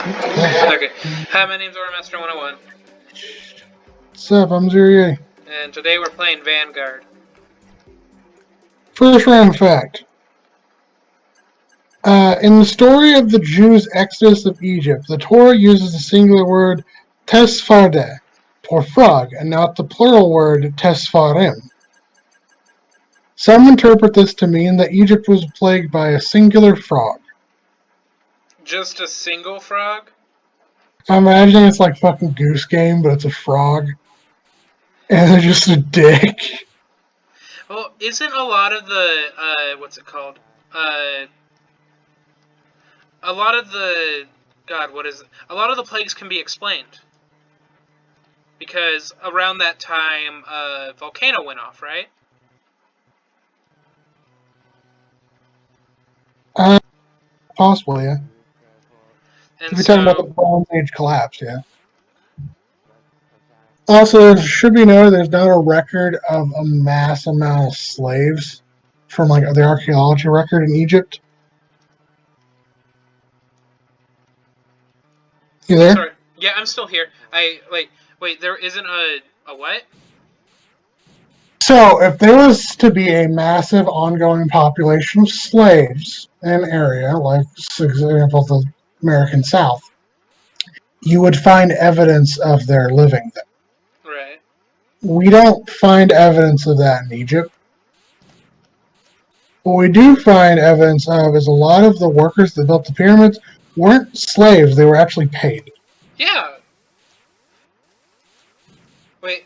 Okay. Hi, my name's Ormaster 101, What's up? I'm Zuri. and today we're playing Vanguard. First random fact. In the story of the Jews' exodus of Egypt, the Torah uses the singular word tesfardeh, or frog, and not the plural word tesfarim. Some interpret this to mean that Egypt was plagued by a singular frog. Just a single frog? I'm imagining it's like fucking Goose Game, but it's a frog. And they're just a dick. Well, isn't a lot of the, what's it called? A lot of the, God, what is it? A lot of the plagues can be explained. Because around that time, a volcano went off, right? Possibly, yeah. And If you're talking about the so, Bronze Age collapse, yeah. Also, it should be noted there's not a record of a mass amount of slaves from like the archaeology record in Egypt. You there? sorry. Yeah, I'm still here. Wait, there isn't a what? So, if there was to be a massive ongoing population of slaves in an area, like, for example, the American South, you would find evidence of their living there. Right. We don't find evidence of that in Egypt. What we do find evidence of is a lot of the workers that built the pyramids weren't slaves, they were actually paid. Yeah. Wait,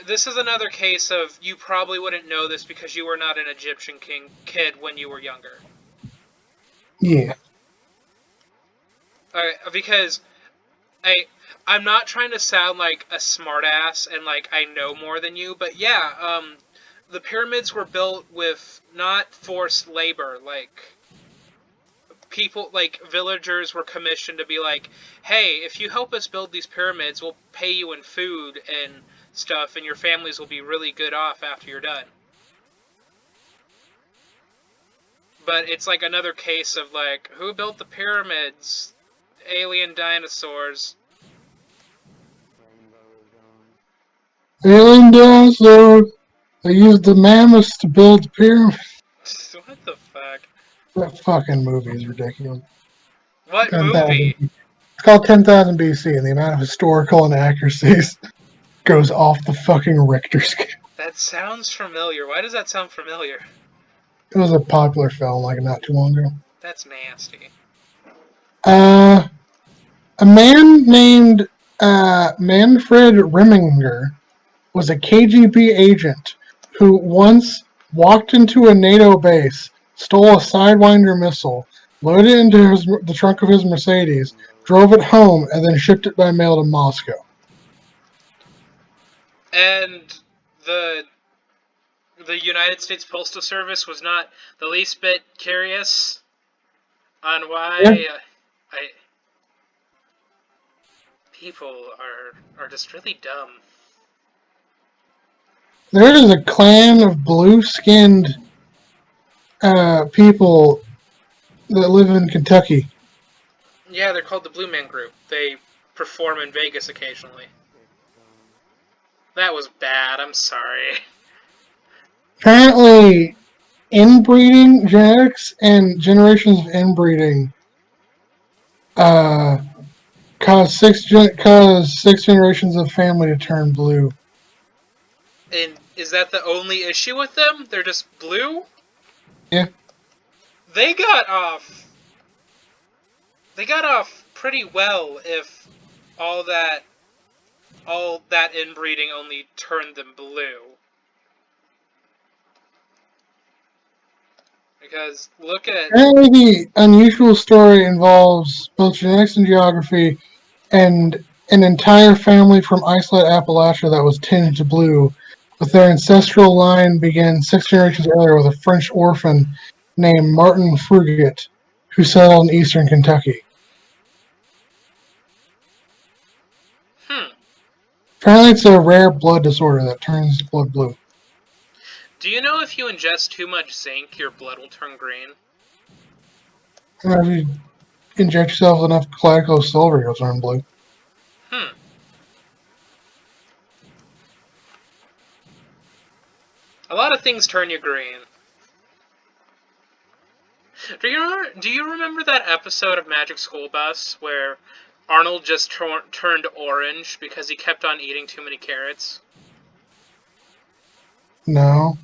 this is another case of you probably wouldn't know this because you were not an Egyptian kid when you were younger. Yeah. Because I'm not trying to sound like a smartass and like I know more than you, but yeah, the pyramids were built with not forced labor, like people like villagers were commissioned to be like, hey, if you help us build these pyramids, we'll pay you in food and stuff, and your families will be really good off after you're done. But it's like another case of like, who built the pyramids? Alien dinosaurs. Alien dinosaurs. They used the mammoths to build the pyramid. What the fuck? That fucking movie is ridiculous. What 10,000. movie? It's called 10,000 BC, and the amount of historical inaccuracies goes off the fucking Richter scale. That sounds familiar. Why does that sound familiar? It was a popular film like not too long ago. That's nasty. A man named Manfred Reminger was a KGB agent who once walked into a NATO base, stole a Sidewinder missile, loaded it into the trunk of his Mercedes, drove it home, and then shipped it by mail to Moscow. And the United States Postal Service was not the least bit curious on why Yeah. I people are just really dumb. There is a clan of blue-skinned people that live in Kentucky. Yeah, they're called the Blue Man Group. They perform in Vegas occasionally. That was bad. I'm sorry. Apparently, inbreeding genetics and generations of inbreeding cause six generations of family to turn blue. And is that the only issue with them? They're just blue? Yeah. They got off. They got off pretty well if all that inbreeding only turned them blue. Because look at Apparently, the unusual story involves both genetics and geography, and an entire family from Islay, Appalachia that was tinged blue, with their ancestral line began 6 generations earlier with a French orphan named Martin Fruget, who settled in eastern Kentucky. Apparently, it's a rare blood disorder that turns blood blue. Do you know if you ingest too much zinc, your blood will turn green? If you inject yourself with enough Kaleido silver, you'll turn blue. Hmm. A lot of things turn you green. Do you remember that episode of Magic School Bus where Arnold just turned orange because he kept on eating too many carrots? No.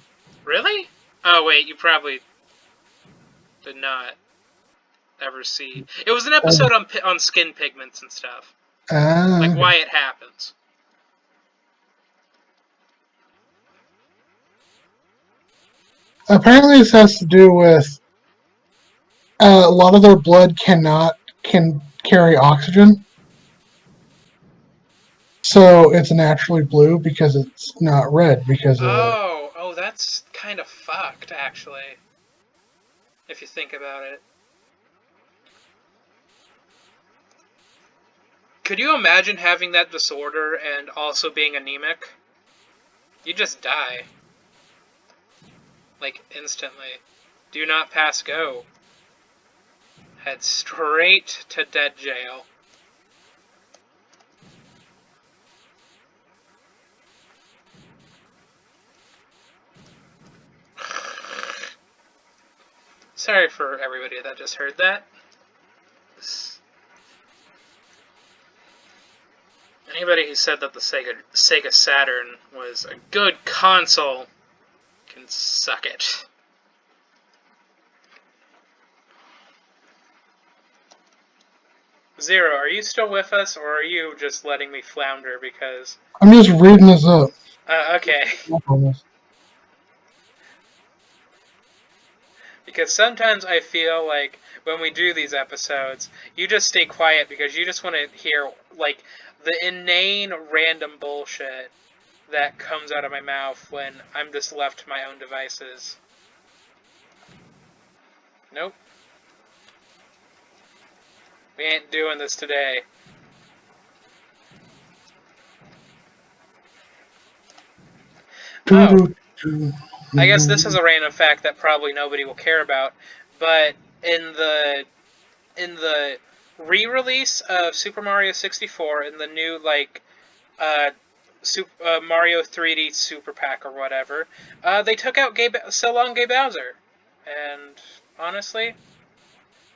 Really? Oh wait, you probably did not ever see. It was an episode on skin pigments and stuff, like Okay. why it happens. Apparently, this has to do with a lot of their blood can carry oxygen, so it's naturally blue because it's not red because of that. Oh, that's kind of fucked, actually, if you think about it. Could you imagine having that disorder and also being anemic? You just die. Like, instantly. Do not pass go. Head straight to dead jail. Sorry for everybody that just heard that. Anybody who said that the Sega Saturn was a good console can suck it. Zero, are you still with us, or are you just letting me flounder because... I'm just reading this up. Okay. Because sometimes I feel like when we do these episodes, you just stay quiet because you just want to hear, like, the inane random bullshit that comes out of my mouth when I'm just left to my own devices. Nope. We ain't doing this today. Oh, I guess this is a random fact that probably nobody will care about, but in the re-release of Super Mario 64 in the new Mario 3D Super Pack or whatever, they took out So Long Gay Bowser, and honestly,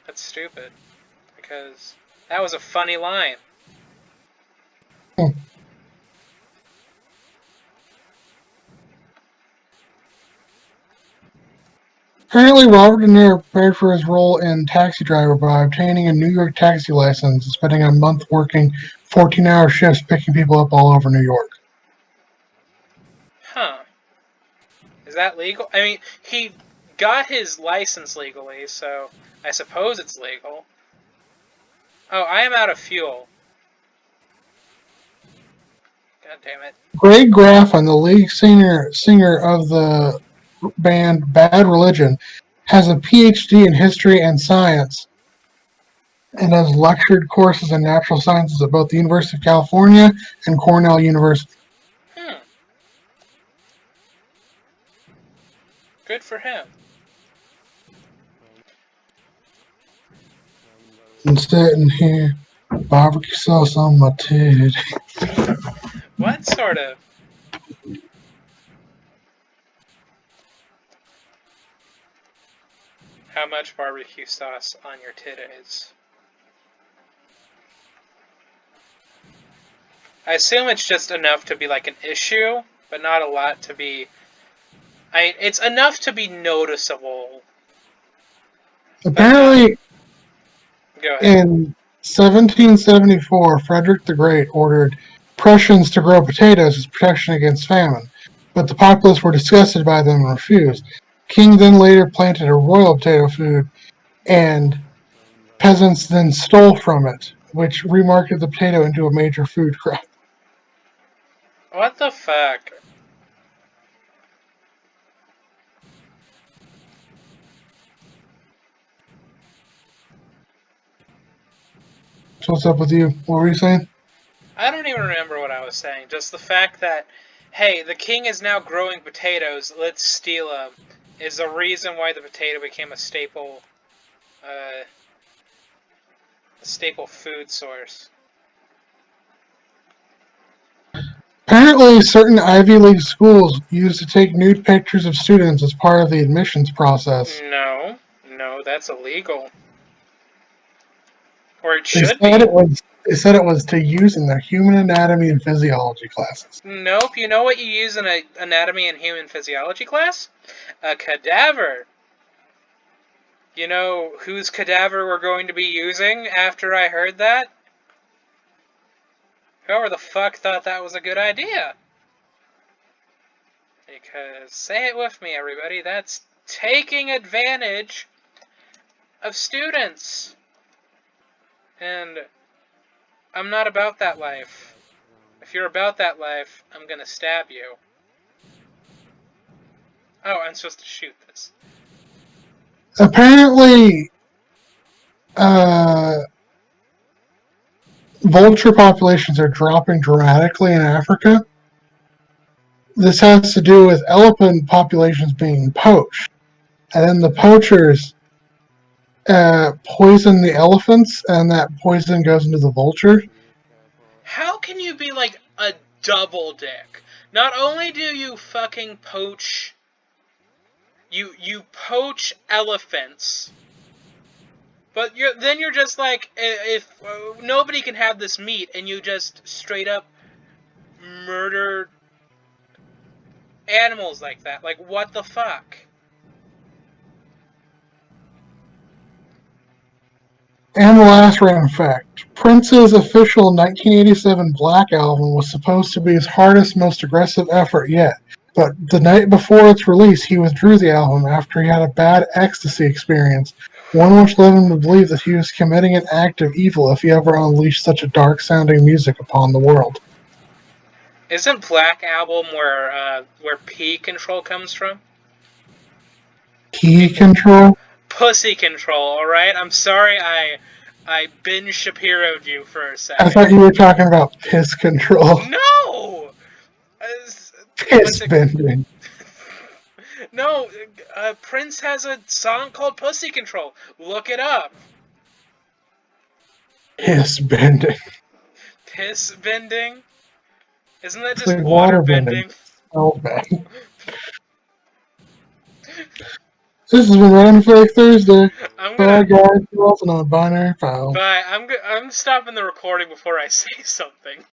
that's stupid because that was a funny line. Apparently, Robert De Niro prepared for his role in Taxi Driver by obtaining a New York taxi license and spending a month working 14-hour shifts picking people up all over New York. Huh. Is that legal? I mean, he got his license legally, so I suppose it's legal. Oh, I am out of fuel. God damn it. Greg Graffin, the lead singer of the band Bad Religion, has a PhD in history and science and has lectured courses in natural sciences at both the University of California and Cornell University. Good for him. I'm sitting here, barbecue sauce on my titty. What sort of? How much barbecue sauce on your titties? I assume it's just enough to be like an issue, but not a lot to be... it's enough to be noticeable. Apparently, Go ahead. in 1774, Frederick the Great ordered Prussians to grow potatoes as protection against famine, but the populace were disgusted by them and refused. King then later planted a royal potato food, and peasants then stole from it, which remarketed the potato into a major food crop. What the fuck? So what's up with you? What were you saying? I don't even remember what I was saying. Just the fact that, hey, the king is now growing potatoes, let's steal them, is the reason why the potato became a staple staple food source. Apparently, certain Ivy League schools used to take nude pictures of students as part of the admissions process. No, that's illegal. Or it They should said be. it was to use in their human anatomy and physiology classes. Nope, you know what you use in an anatomy and human physiology class? A cadaver. You know whose cadaver we're going to be using after I heard that? Whoever the fuck thought that was a good idea? Because, say it with me, everybody, that's taking advantage of students. And I'm not about that life. If you're about that life, I'm gonna stab you. Oh, I'm supposed to shoot this. Apparently, vulture populations are dropping dramatically in Africa. This has to do with elephant populations being poached. And then the poachers poison the elephants, and that poison goes into the vulture. How can you be like a double dick? Not only do you fucking poach... You poach elephants... But then you're just like, if nobody can have this meat, and you just straight up murder animals like that. Like, what the fuck? And the last random fact. Prince's official 1987 Black album was supposed to be his hardest, most aggressive effort yet. But the night before its release, he withdrew the album after he had a bad ecstasy experience, one which led him to believe that he was committing an act of evil if he ever unleashed such a dark-sounding music upon the world. Isn't Black Album where P control comes from? Key control? Pussy control, alright? I'm sorry I Ben Shapiro'd you for a second. I thought you were talking about piss control. No! Piss bending. No, Prince has a song called Pussy Control. Look it up. Piss bending. Piss bending? Isn't that It's just like water water bending? Oh, bad. This has been Random Fake Thursday. Bye, guys. You're also on Binary File. Bye. I'm stopping the recording before I say something.